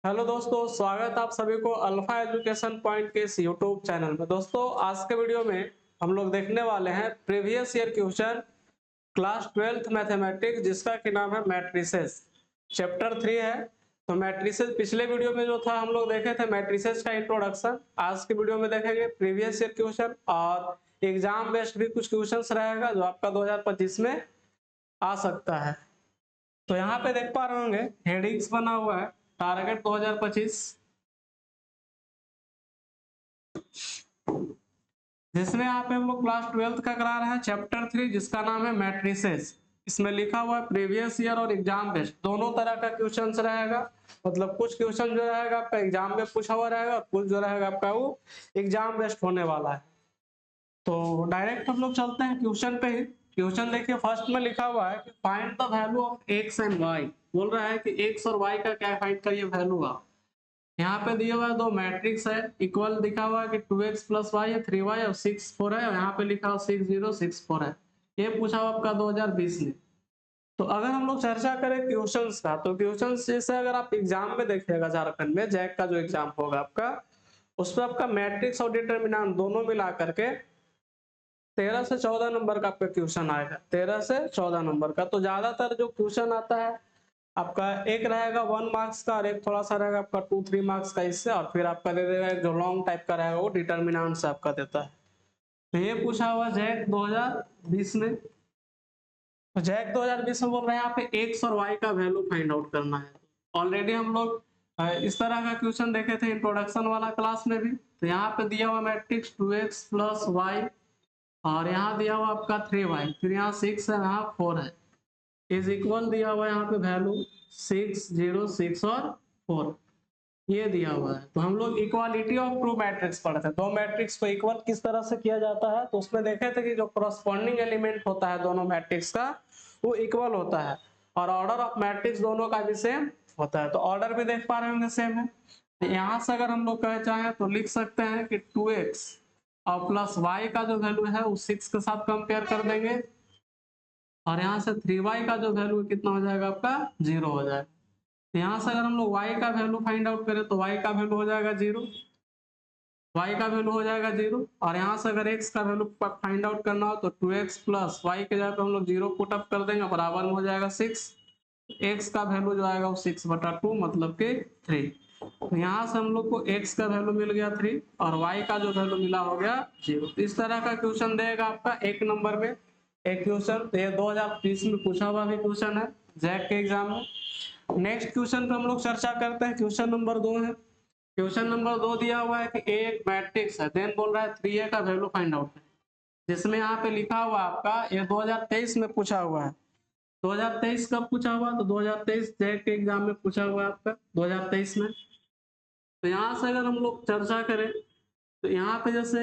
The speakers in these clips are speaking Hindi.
हेलो दोस्तों, स्वागत है आप सभी को अल्फा एजुकेशन पॉइंट के इस यूट्यूब चैनल में। दोस्तों, आज के वीडियो में हम लोग देखने वाले हैं previous year question class 12th mathematics, जिसका की नाम है मैट्रिसेस। चैप्टर 3 है। तो मैट्रिसेस पिछले वीडियो में जो था हम लोग देखे थे मैट्रिसेस का इंट्रोडक्शन। आज के वीडियो में देखेंगे प्रीवियस ईयर क्वेश्चन और एग्जाम बेस्ड भी कुछ क्वेश्चन रहेगा जो आपका 2025 में आ सकता है। तो यहाँ पे देख पा रहे होंगे हेडिंग्स बना हुआ है, टारगेट 2025, जिसमें यहाँ पे हम लोग क्लास 12th का करा रहे हैं चैप्टर 3, जिसका नाम है मैट्रिसेस। इसमें लिखा हुआ है प्रीवियस ईयर और एग्जाम बेस्ड दोनों तरह का क्वेश्चंस रहेगा। मतलब कुछ क्वेश्चन जो रहेगा आपका एग्जाम में पूछा हुआ रहेगा और कुछ जो रहेगा आपका वो एग्जाम बेस्ड होने वाला है। तो डायरेक्ट हम लोग चलते हैं क्वेश्चन पे ही। क्वेश्चन देखिए, फर्स्ट में लिखा हुआ है कि find the value of X and Y. बोल रहा है कि एक्स और वाई का क्या फाइंड करिए वैल्यू आप। यहाँ पे दिया हुआ है दो मैट्रिक्स है, इक्वल दिखा हुआ है कि 2x प्लस वाई है, 3y और 6 4 है, और यहाँ पे लिखा हुआ 6 0 6 4 है। ये पूछा हुआ आपका 2020 में। तो अगर हम लोग चर्चा करें क्वेश्चंस का, तो क्वेश्चंस जैसे अगर आप एग्जाम में देखिएगा झारखंड में जैक का जो एग्जाम होगा आपका, उसमें आपका मैट्रिक्स और डिटर्मिनेंट दोनों मिला करके 13 से 14 नंबर का आपका क्वेश्चन आएगा। 13 से 14 नंबर का। तो ज्यादातर जो क्वेश्चन आता है आपका एक रहेगा 1 मार्क्स का और एक थोड़ा सा रहेगा आपका 2-3 मार्क्स का इससे, और फिर आपका दे देगा एक जो लॉन्ग टाइप का रहेगा वो डिटर्मिनेंट से आपका देता है। तो ये पूछा हुआ जैक 2020 में। तो जैक 2020 में बोल रहे हैं यहाँ पे एक्स और वाई का वैल्यू फाइंड आउट करना है। ऑलरेडी हम लोग इस तरह का क्वेश्चन देखे थे इंट्रोडक्शन वाला क्लास में भी। तो यहाँ पे दिया हुआ मैट्रिक्स 2x प्लस वाई, और यहाँ दिया हुआ आपका 3y, फिर यहाँ 6 है, यहाँ 4 है, इज इक्वल दिया हुआ है यहाँ पे वैल्यू 6 0 6 और 4 ये दिया हुआ है। तो हम लोग इक्वालिटी ऑफ टू मैट्रिक्स पढ़े थे। दो मैट्रिक्स को इक्वल किस तरह से किया जाता है, तो उसमें देखे थे कि जो करस्पॉन्डिंग एलिमेंट होता है दोनों मैट्रिक्स का वो इक्वल होता है, और ऑर्डर ऑफ मैट्रिक्स दोनों का भी सेम होता है। तो ऑर्डर भी देख पा रहे होंगे सेम है। तो यहाँ से अगर हम लोग कह चाहें तो लिख सकते हैं कि 2x और प्लस y का जो वैल्यू है वो 6 के साथ कंपेयर कर देंगे, और यहाँ से 3y का जो वैल्यू कितना हो जाएगा आपका 0 हो जाएगा। तो यहाँ से अगर हम लोग y का वैल्यू फाइंड आउट करें तो y का वैल्यू हो जाएगा 0, y का वैल्यू हो जाएगा 0, और यहाँ से अगर x का वैल्यू फाइंड आउट करना हो तो 2x प्लस वाई के जगह पे हम लोग 0 पुट अप कर देंगे, बराबर में हो जाएगा 6। x का वैल्यू जो आएगा वो 6/2 मतलब कि 3। तो यहाँ से हम लोग को x का वैल्यू मिल गया 3 और y का जो वैल्यू मिला हो गया 0। इस तरह का क्वेश्चन देगा आपका एक नंबर में एक क्वेश्चन। तो ये 2020 में पूछा हुआ भी क्वेश्चन है जैक के एग्जाम में। नेक्स्ट क्वेश्चन पे हम लोग चर्चा करते हैं। क्वेश्चन नंबर 2 है। क्वेश्चन नंबर 2 दिया हुआ है कि ए एक मैट्रिक्स है, देन बोल रहा है 3a का वैल्यू फाइंड आउट है, जिसमें यहाँ पे लिखा हुआ आपका ये 2023 में पूछा हुआ है। 2023 कब पूछा हुआ, तो 2023 जैक के एग्जाम में पूछा हुआ है आपका 2023 में। तो यहाँ से अगर हम लोग चर्चा करें तो यहाँ पे जैसे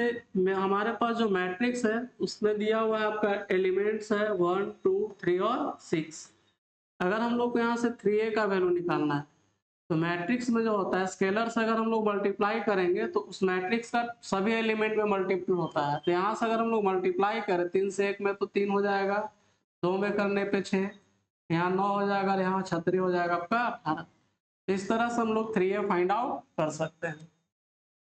हमारे पास जो मैट्रिक्स है उसमें दिया हुआ है आपका एलिमेंट्स है 1 2 3 और 6। अगर हम लोग को यहाँ से 3a का वैल्यू निकालना है तो मैट्रिक्स में जो होता है स्केलर से अगर हम लोग मल्टीप्लाई करेंगे तो उस मैट्रिक्स का सभी एलिमेंट में मल्टीपल होता है। तो यहाँ से अगर हम लोग मल्टीप्लाई करें 3 से 1 में तो 3 हो जाएगा, 2 में करने पे 6, यहाँ 9 हो जाएगा, यहाँ 36 हो जाएगा आपका 18। इस तरह से हम लोग 3a फाइंड आउट कर सकते हैं।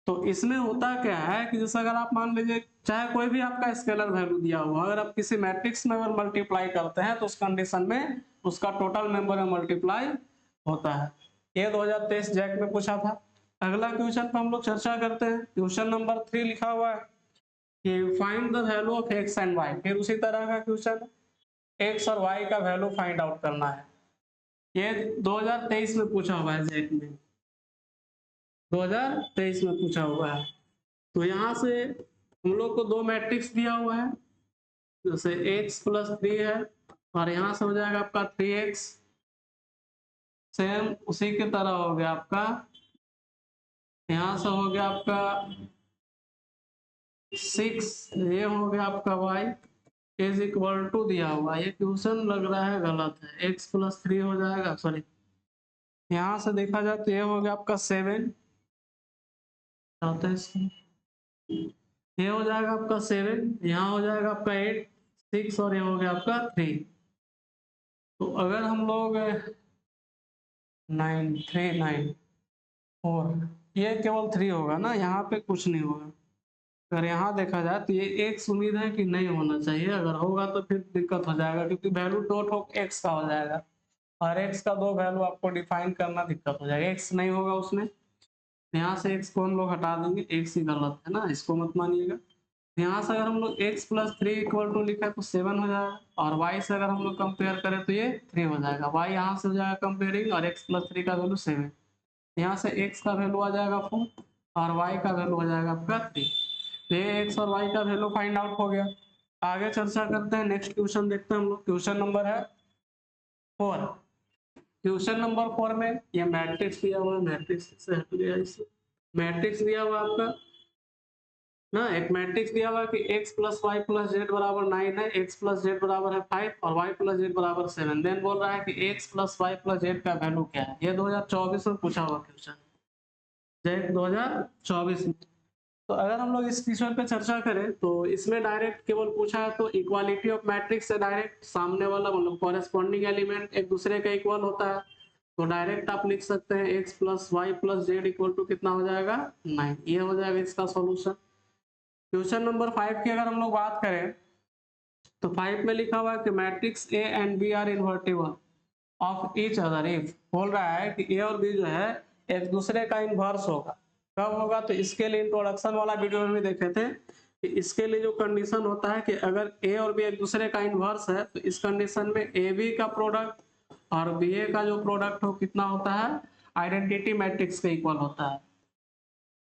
तो इसमें होता क्या है कि जैसे अगर आप मान लीजिए चाहे कोई भी आपका स्केलर वैल्यू दिया हुआ, अगर आप किसी मैट्रिक्स में अगर मल्टीप्लाई करते हैं तो उस कंडीशन में उसका टोटल मेंबर में मल्टीप्लाई होता है। ये 2023 जैक में पूछा था। अगला क्वेश्चन पे हम लोग चर्चा करते हैं। क्वेश्चन नंबर 3 लिखा हुआ है कि find the value of X and Y. फिर उसी तरह का क्वेश्चन एक्स और वाई का वैल्यू फाइंड आउट करना है। ये 2023 में पूछा हुआ है जैक में, 2023 में पूछा हुआ है। तो यहाँ से हम लोग को दो मैट्रिक्स दिया हुआ है, जैसे x प्लस 3 है, और यहाँ से हो जाएगा आपका 3x, सेम उसी की तरह हो गया आपका, यहाँ से हो गया आपका 6, ये हो गया आपका y इज इक्वल टू दिया हुआ। ये क्वेश्चन लग रहा है गलत है, x प्लस 3 हो जाएगा, सॉरी यहाँ से देखा जाए तो ये हो गया आपका 7, ये हो जाएगा आपका 7, यहाँ हो जाएगा आपका 8 6, और ये हो गया आपका 3। तो अगर हम लोग 9 3 9 4, ये केवल 3 होगा ना, यहाँ पे कुछ नहीं होगा। अगर यहाँ देखा जाए तो ये x उम्मीद है कि नहीं होना चाहिए, अगर होगा तो फिर दिक्कत हो जाएगा, क्योंकि वैल्यू डॉट हो x का हो जाएगा और x का 2 वैल्यू आपको डिफाइन करना दिक्कत हो जाएगा, x नहीं होगा उसमें। यहाँ से x को हम लोग हटा देंगे, x ही गलत है ना, इसको मत मानिएगा। यहाँ से अगर हम लोग x + 3 इक्वल टू लिखा है तो 7 हो जाएगा, और y से अगर हम लोग कंपेयर करें तो ये 3 हो जाएगा। y यहाँ से हो जाएगा कंपेयरिंग, और x + 3 का वैल्यू 7, यहाँ से x का वैल्यू आ जाएगा 4 और y का वैल्यू हो जाएगा आपका 3। तो ये x और y का वैल्यू फाइंड आउट हो गया। आगे चर्चा करते हैं, नेक्स्ट क्वेश्चन देखते हैं हम लोग। क्वेश्चन नंबर है 4। क्वेश्चन नंबर 4 में ये मैट्रिक्स दिया हुआ है, मैट्रिक्स से हट गया, इसे मैट्रिक्स दिया हुआ आपका ना, एक मैट्रिक्स दिया हुआ है कि x + y + z बराबर 9 है, x + z बराबर है 5 और y + z बराबर 7। देन बोल रहा है कि x + y + z का वैल्यू क्या है। ये 2024 में पूछा हुआ क्वेश्चन है, 2024 में। तो अगर हम लोग इस क्वेश्चन पे चर्चा करें तो इसमें डायरेक्ट केवल पूछा है तो इक्वालिटी ऑफ मैट्रिक्स से डायरेक्ट सामने वाला मतलब कॉरेस्पॉन्डिंग एलिमेंट एक दूसरे का इक्वल होता है, तो डायरेक्ट आप लिख सकते हैं x + y + z equal to कितना हो जाएगा 9। ये हो जाएगा इसका सॉल्यूशन। क्वेश्चन नंबर 5 की अगर हम लोग बात करें तो 5 में लिखा हुआ है कि matrix A and B are invertible of each other if, बोल रहा है कि A और B जो है एक दूसरे का इन्वर्स होगा। कब होगा, तो इसके लिए इंट्रोडक्शन वाला वीडियो में भी देखे थे कि इसके लिए जो कंडीशन होता है कि अगर A और B एक दूसरे का इन्वर्स है तो इस कंडीशन में AB का प्रोडक्ट और BA का जो प्रोडक्ट हो कितना होता है, आइडेंटिटी मैट्रिक्स के इक्वल होता है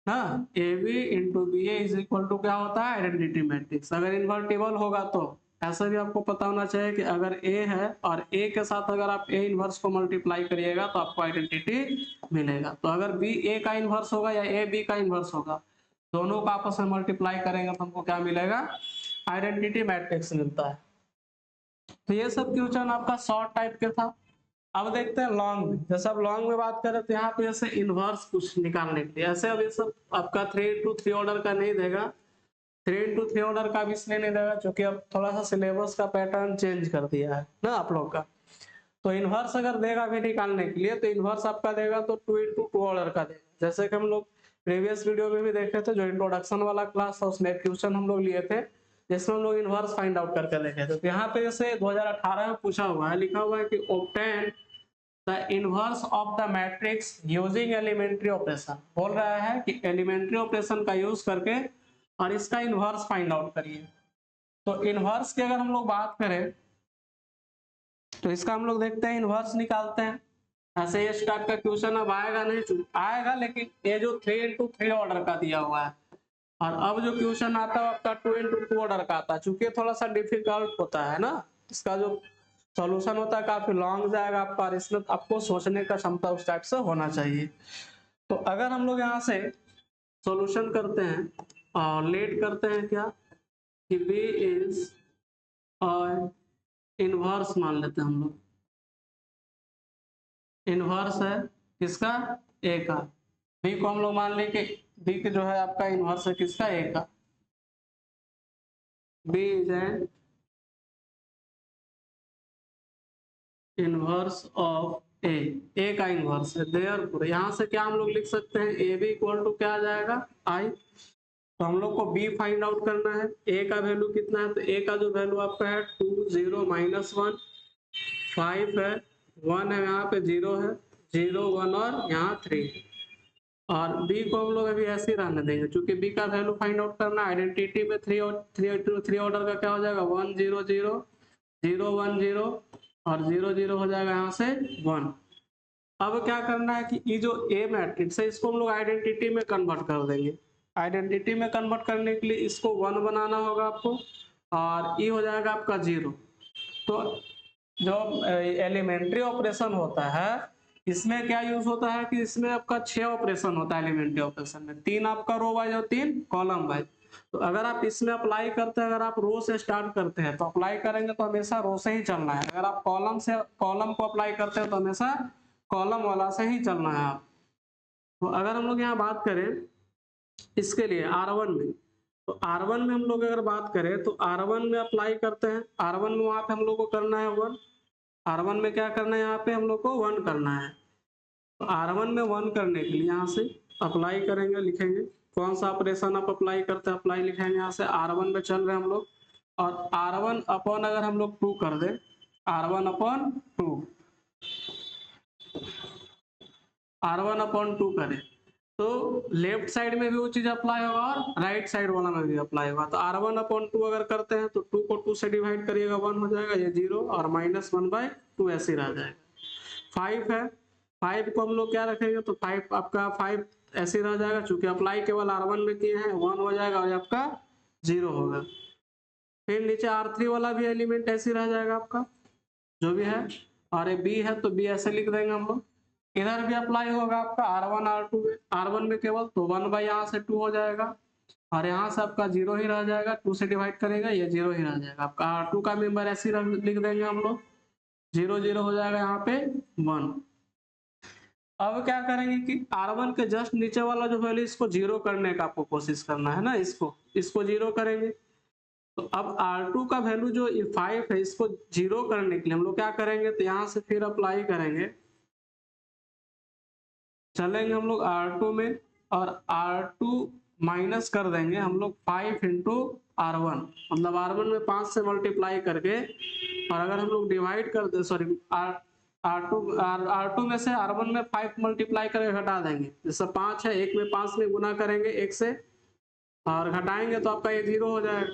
ना। AB × BA is equal to क्या होता है, आइडेंटिटी मैट्रिक्स। अगर इन्वर्टिबल होगा तो ऐसा भी आपको पता होना चाहिए कि अगर A है और A के साथ अगर आप A इनवर्स को मल्टीप्लाई करिएगा तो आपको आइडेंटिटी मिलेगा। तो अगर B A का इनवर्स होगा या A B का इनवर्स होगा, दोनों को आपस में मल्टीप्लाई करेंगे तो हमको क्या मिलेगा, आइडेंटिटी मैट्रिक्स मिलता है। तो ये सब क्वेश्चन आपका शॉर्ट टाइप के था। अब देखते हैं लॉन्ग में। जैसे अब लॉन्ग में बात करें तो यहाँ पे जैसे इनवर्स कुछ निकालने के लिए ऐसे, अब ये सब आपका 3 × 3 ऑर्डर का नहीं देगा, 3 × 3 ऑर्डर का भी इसलिए नहीं देगा क्योंकि अब थोड़ा सा सिलेबस का पैटर्न चेंज कर दिया है ना आप लोग का। तो इनवर्स अगर देगा भी निकालने के लिए तो इनवर्स आपका देगा तो 2 × 2 ऑर्डर का देगा। जैसे कि हम लोग प्रीवियस वीडियो में भी देखे थे, जो इंट्रोडक्शन वाला क्लास था उसमें क्वेश्चन हम लोग लिए थे जिसमें हम लोग इनवर्स फाइंड आउट करके देखे थे। तो यहाँ पे जैसे 2018 में पूछा हुआ है, लिखा हुआ है कि obtain the inverse of the matrix using elementary operation. बोल रहा है कि एलिमेंट्री ऑपरेशन का यूज करके और इसका इनवर्स फाइंड आउट करिए। तो इनवर्स की अगर हम लोग बात करें तो इसका हम लोग देखते हैं, इनवर्स निकालते हैं। ऐसे इस टाइप का क्वेश्चन अब आएगा नहीं, आएगा लेकिन ये जो 3 × 3 ऑर्डर का दिया हुआ है, और अब जो क्वेश्चन आता है आपका 2 × 2 ऑर्डर का आता है, चूंकि थोड़ा सा डिफिकल्ट होता है ना, इसका जो सॉल्यूशन होता है काफी लॉन्ग जाएगा आपका, और इसमें आपको सोचने का क्षमता उस टाइप से होना चाहिए। तो अगर हम लोग यहाँ से सॉल्यूशन करते हैं और लेट करते हैं क्या कि B इज इनवर्स मान लेते हैं हम लोग, इनवर्स है किसका, A का। B को हम लोग मान लें कि B के जो है आपका इनवर्स है किसका, A का। B is an inverse of A का इनवर्स है। देयरफॉर यहाँ से क्या हम लोग लिख सकते हैं, ए बी इक्वल टू क्या आ जाएगा, आई। तो हम लोग को बी फाइंड आउट करना है, ए का वैल्यू कितना है, तो ए का जो वैल्यू आपका है 2 0 -1 5 है, 1 है, यहाँ पे 0 है, 0 1 और यहाँ 3। और बी को हम लोग अभी ऐसे ही रहने देंगे क्योंकि बी का वैल्यू फाइंड आउट करना है। आइडेंटिटी में 3 ऑर्डर का क्या हो जाएगा, 1 0 0 0 1 0 और 0 0 हो जाएगा यहाँ से 1। अब क्या करना है कि ये जो ए मैट्रिक्स है इसको हम लोग आइडेंटिटी में कन्वर्ट कर देंगे। आइडेंटिटी में कन्वर्ट करने के लिए इसको 1 बनाना होगा आपको, और ये हो जाएगा आपका 0। तो जो एलिमेंट्री ऑपरेशन होता है इसमें क्या यूज होता है कि इसमें आपका 6 ऑपरेशन होता है एलिमेंट्री ऑपरेशन में, 3 आपका रो वाइज और 3 कॉलम वाइज। तो अगर आप इसमें अप्लाई करते हैं, अगर आप रो से स्टार्ट करते हैं तो अप्लाई करेंगे तो हमेशा रो से ही चलना है, अगर आप कॉलम को अप्लाई करते हैं तो हमेशा कॉलम वाला से ही चलना है आप। तो अगर हम लोग यहाँ बात करें इसके लिए R1 में, तो R1 में हम लोग अगर बात करें तो R1 में अप्लाई करते हैं, R1 में वहां पे हम लोग को करना है 1, R1 में क्या करना है, यहाँ पे हम लोग को 1 करना है। तो R1 में 1 करने के लिए यहाँ से अप्लाई करेंगे, लिखेंगे कौन सा ऑपरेशन आप अप्लाई करते हैं, अप्लाई लिखेंगे यहाँ से R1 में चल रहे हम लोग, और R1 अपॉन अगर हम लोग 2 कर दे, R1 अपॉन 2, R1 अपॉन 2 करें तो लेफ्ट साइड में भी वो चीज अप्लाई होगा और राइट साइड वाला में भी अप्लाई होगा। तो R1 अपॉन 2 अगर करते हैं तो 2 को 2 से डिवाइड करिएगा 1 हो जाएगा, ये 0 और -1/2 ऐसे रह जाएगा। 5 है, 5 को हम लोग क्या रखेंगे तो 5 आपका 5 ऐसे रह जाएगा, चूंकि अप्लाई केवल R1 में किए हैं 1 हो जाएगा और ये आपका 0 होगा। फिर नीचे R3 वाला भी एलिमेंट ऐसे रह जाएगा आपका जो भी है, और ये B है तो B ऐसे लिख देंगे हम लोग। इधर भी अप्लाई होगा आपका R1 R2 में, R1 में केवल तो 1 बाई यहाँ से 2 हो जाएगा और यहाँ से आपका 0 ही रह जाएगा, 2 से डिवाइड करेगा ये 0 ही रह जाएगा। आपका R2 का मेंबर ऐसे लिख देंगे हम लोग, 0 0 हो जाएगा यहाँ पे 1। अब क्या करेंगे कि R1 के जस्ट नीचे वाला जो वैल्यू इसको 0 करने का आपको कोशिश करना है ना, इसको 0 करेंगे। तो अब R2 का वैल्यू जो 5 है इसको 0 करने के लिए हम लोग क्या करेंगे तो यहाँ से फिर अप्लाई करेंगे, चलेंगे हम लोग R2 में और R2 माइनस कर देंगे हम लोग 5 इंटू R1, मतलब R1 में 5 से मल्टीप्लाई करके, और अगर हम लोग डिवाइड कर दे सॉरी R2 में से R1 में 5 मल्टीप्लाई करके घटा देंगे, जैसे 5 है 1 में 5 में गुना करेंगे 1 से और घटाएंगे तो आपका ये 0 हो जाएगा।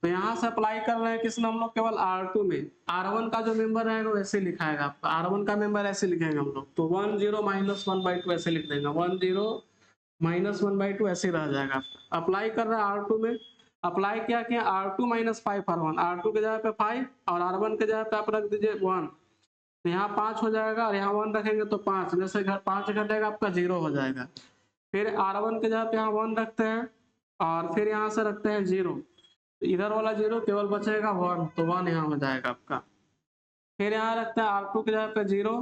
तो यहाँ से अप्लाई कर रहे हैं किसमें हम लोग, केवल R2 में। R1 का जो मेंबर रहेगा वो ऐसे लिखाएगा आपका, R1 का मेंबर ऐसे लिखेंगे हम लोग, तो 1 0 -1/2 ऐसे लिख देंगे, 1 0 -1/2 ऐसे रह जाएगा आपका। अप्लाई कर रहा है R2 में, अप्लाई क्या किया R2 - 5 R1, R2 के जगह पे 5 और R1 के जगह पे आप रख दीजिए 1, तो यहाँ 5 हो जाएगा और यहाँ 1 रखेंगे तो 5, जैसे 5 घटेगा आपका 0 हो जाएगा। फिर R1 के जगह पे यहाँ 1 रखते हैं और फिर यहाँ से रखते हैं 0, इधर वाला 0 केवल बचेगा 1, तो 1 यहाँ हो जाएगा आपका। फिर यहाँ रखते हैं R2 के जगह पे 0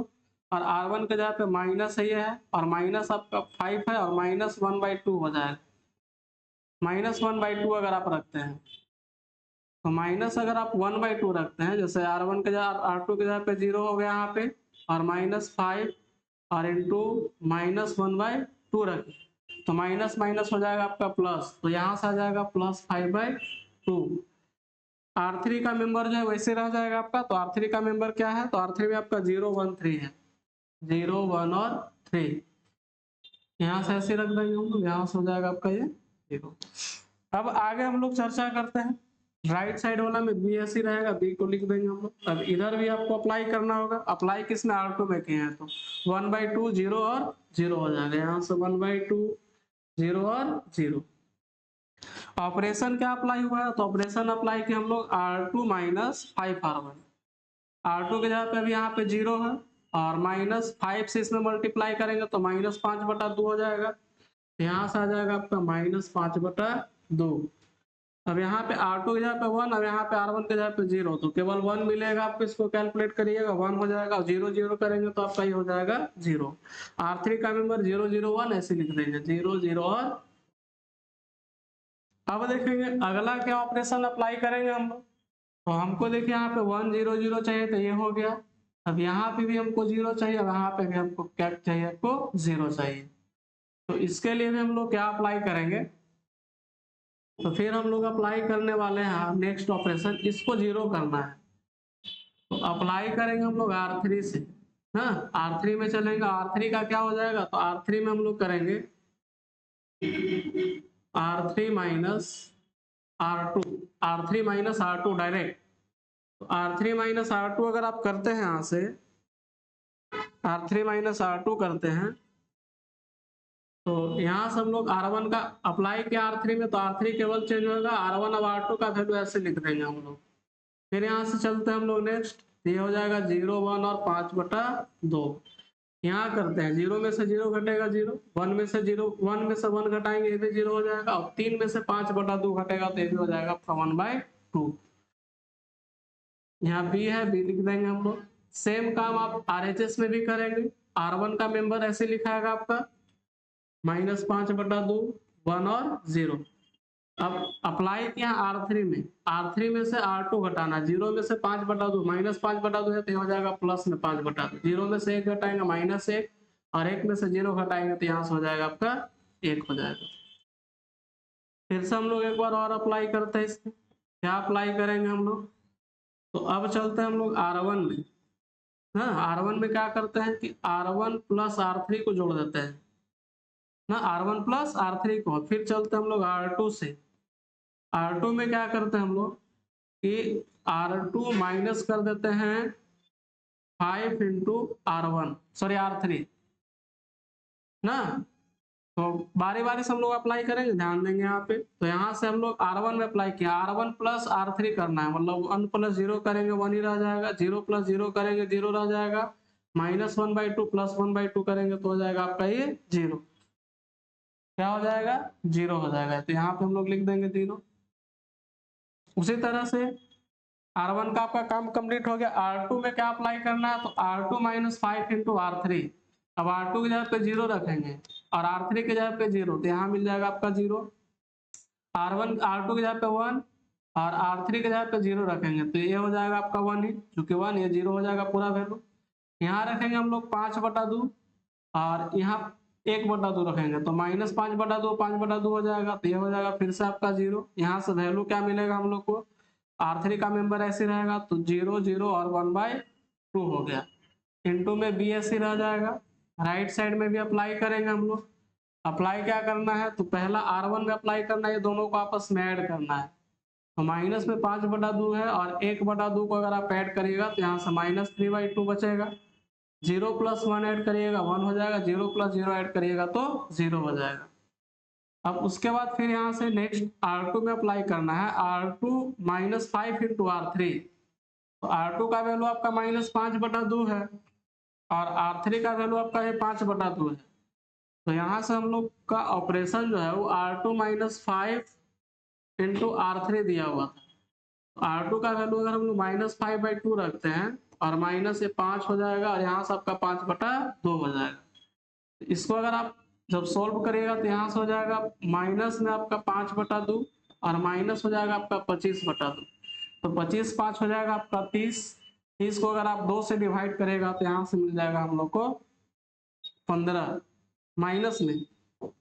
और R1 के जगह पे माइनस है, ये है और माइनस आपका 5 है और -1/2 हो जाएगा। -1/2 अगर आप रखते हैं तो माइनस अगर आप 1/2 रखते हैं, जैसे R1 के जगह R2 के जगह पे 0 हो गया यहाँ पे और -5 और इंटू -1/2 रखें तो माइनस माइनस हो जाएगा आपका प्लस, तो यहाँ से आ जाएगा +5/2। R3 का मेंबर जो है वैसे रह जाएगा आपका, तो R3 का मेंबर क्या है तो R3 में आपका 0 1 3 है, 0 1 और 3, यहाँ से ऐसे रख देंगे हम लोग, यहाँ से हो जाएगा आपका ये 0। अब आगे हम लोग चर्चा करते हैं, राइट साइड वाला में बी ऐसे रहेगा, बी को लिख देंगे हम लोग। अब इधर भी आपको अप्लाई करना होगा, अप्लाई किसने R2 में किए हैं तो 1/2 0 और 0 हो जाएगा, यहाँ से 1/2 0 और 0। ऑपरेशन क्या अप्लाई हुआ है तो ऑपरेशन अप्लाई किया हम लोग R2 - 5 R1, R2 के जगह पे अभी यहाँ पे 0 है और -5 से इसमें मल्टीप्लाई करेंगे तो -5/2 हो जाएगा, यहाँ से आ जाएगा आपका -5/2। अब यहाँ पे R2 के जगह पे 1 और यहाँ पे R1 के जगह पे 0, तो केवल 1 मिलेगा आपको, इसको कैलकुलेट करिएगा 1 हो जाएगा और 0 0 करेंगे तो आपका ये हो जाएगा 0। R3 का मेंबर 0 0 1 ऐसे लिख देंगे, 0 0 और। अब देखेंगे अगला क्या ऑपरेशन अप्लाई करेंगे हम लोग, तो हमको देखिए यहाँ पे 1 0 0 चाहिए तो ये हो गया। अब यहाँ पे भी हमको 0 चाहिए और यहाँ पे भी हमको क्या चाहिए, आपको 0 चाहिए। तो इसके लिए भी हम लोग क्या अप्लाई करेंगे, तो फिर हम लोग अप्लाई करने वाले हैं नेक्स्ट ऑपरेशन, इसको 0 करना है तो अप्लाई करेंगे हम लोग R3 से, हाँ R3 में चलेंगे। R3 का क्या हो जाएगा तो R3 में हम लोग करेंगे R3 minus R2, R3 minus R2 direct, तो R3 माइनस R2 अगर आप करते हैं यहाँ से R3 माइनस R2 करते हैं तो यहाँ से हम लोग R1 का अप्लाई किया R3 में, तो R3 केवल चेंज होगा, R1 अब R2 का वैल्यू ऐसे लिख देंगे हम लोग। फिर यहाँ से चलते हैं हम लोग नेक्स्ट, ये हो जाएगा 0 1 और 5/2। यहाँ करते हैं 0 में से 0 घटेगा 0, 1 में से 0 1 में से 1 घटाएंगे ये भी 0 हो जाएगा और 3 में से 5/2 घटेगा तो ये भी हो जाएगा आपका 1/2। यहाँ बी है, बी लिख देंगे हम लोग। सेम काम आप RHS में भी करेंगे, R1 का मेंबर ऐसे लिखाएगा आपका -5/2 1 और 0। अब अप्लाई किया R3 में, R3 में से R2 घटाना, 0 में से 5/2 -5/2 है तो हो जाएगा प्लस में 5/2, 0 में से 1 घटाएंगे -1 और 1 में से 0 घटाएंगे तो यहाँ से हो जाएगा आपका 1 हो जाएगा। फिर से हम लोग एक बार और अप्लाई करते हैं इसमें। क्या अप्लाई करेंगे हम लोग? तो अब चलते हैं हम लोग R1 में। हाँ, R1 में क्या करते हैं कि R1 प्लस R3 को जोड़ देते हैं ना, R1 प्लस R3 को। फिर चलते हैं हम लोग R2 से। R2 में क्या करते हैं हम लोग कि R2 माइनस कर देते हैं 5 इंटू R1, सॉरी R3 ना। तो बारी बारी से हम लोग अप्लाई करेंगे, ध्यान देंगे यहाँ पे। तो यहाँ से हम लोग R1 में अप्लाई किया, R1 प्लस R3 करना है, मतलब 1 प्लस 0 करेंगे 1 ही रह जाएगा, 0 प्लस 0 करेंगे 0 रह जाएगा, -1/2 प्लस 1/2 करेंगे तो हो जाएगा आपका ये 0। क्या हो जाएगा? 0 हो जाएगा। तो यहाँ पे हम लोग लिख देंगे 0। उसी तरह से R1 का आपका काम कंप्लीट हो गया। R2 में क्या अप्लाई करना है? तो R2 माइनस 5 इंटू R3। अब R2 की जगह पे 0 रखेंगे और R3 की जगह पे 0, तो यहाँ मिल जाएगा आपका 0। R2 की जगह पे 1 और R3 की जगह पे 0 रखेंगे तो ये हो जाएगा आपका 1 ही, चूंकि 1 ये 0 हो जाएगा पूरा वैल्यू। यहाँ रखेंगे हम लोग 5/2 और यहाँ 1/2 रखेंगे तो -5/2 5/2 हो जाएगा, तो ये हो जाएगा फिर से आपका 0। यहाँ से वैल्यू क्या मिलेगा हम लोग को? R3 का मेंबर ऐसे रहेगा तो 0 0 और 1/2 हो गया। इनटू में b ऐसे रह जाएगा। राइट साइड में भी अप्लाई करेंगे हम लोग। अप्लाई क्या करना है? तो पहला R1 में अप्लाई करना है, ये दोनों को आपस में ऐड करना है। तो माइनस में 5/2 है और 1/2 को अगर आप ऐड करिएगा तो यहाँ से -3/2 बचेगा। 0 प्लस 1 ऐड करिएगा 1 हो जाएगा, 0 प्लस 0 ऐड करिएगा तो 0 हो जाएगा। अब उसके बाद फिर यहाँ से नेक्स्ट R2 में अप्लाई करना है, R2 माइनस 5 इंटू R3। तो R2 का वैल्यू आपका -5/2 है और R3 का वैल्यू आपका है 5/2 है। तो यहाँ से हम लोग का ऑपरेशन जो है वो R2 माइनस 5 इंटू R3 दिया हुआ था। R2 का वैल्यू अगर हम लोग -5/2 रखते हैं और माइनस ये 5 हो जाएगा और यहाँ से आपका 5/2 हो जाएगा। इसको अगर आप जब सोल्व करिएगा तो यहाँ से हो जाएगा माइनस में आपका 5/2 और माइनस हो जाएगा आपका 25/2। तो 25 5 हो जाएगा आपका 30। 30 को अगर आप 2 से डिवाइड करेगा तो यहाँ से मिल जाएगा हम लोग को 15 माइनस में, तो